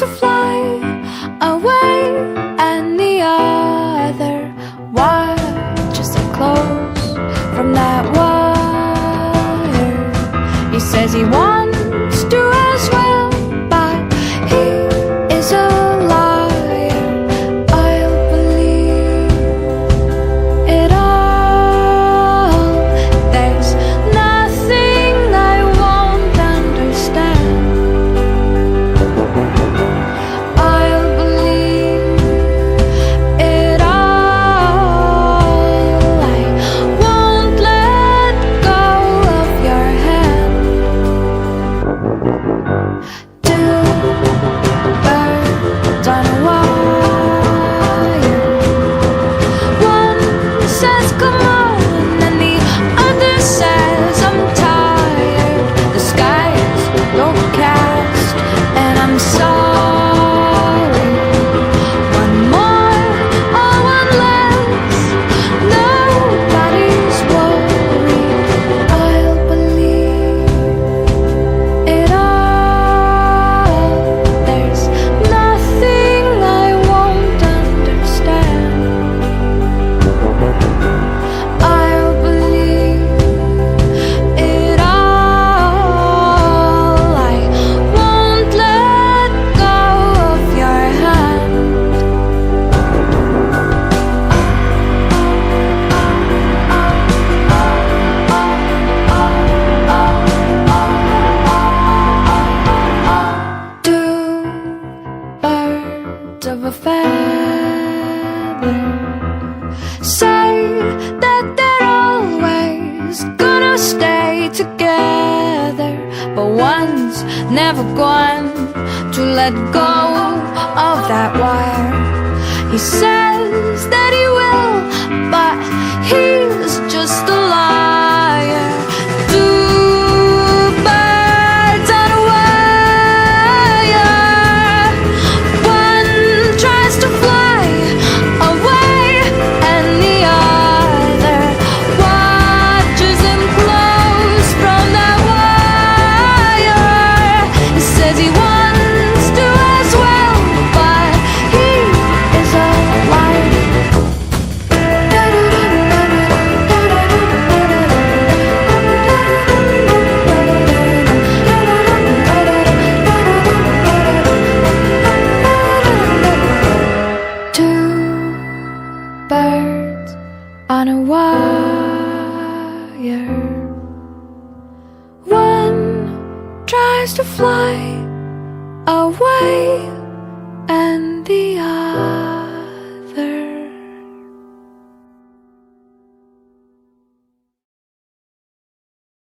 to fly away, and the other watches it close from that wire. He says he wants to as well, but he is a liar. I'll believe it all. There's nothing I won't understand. I'll believe it all. I won't let go of your hand. Two birds on a wire. One says come on, and the other says I'm tired. The sky's overcast, and I'm sorry. One more or one less, nobody's worried. I'll believe it all. There's nothing I won't understand. I'll believe it all. I won't let go of your hand. Two birds of a feather say that they're always gonna stay together, but one's never going to let go of that wire. He says that he will, but he's just a liar. Two birds on a wire. One tries to fly away, and the other watches him close from that wire. He says he wants to as well, but he is a liar. Two birds on a wire. One tries to fly away,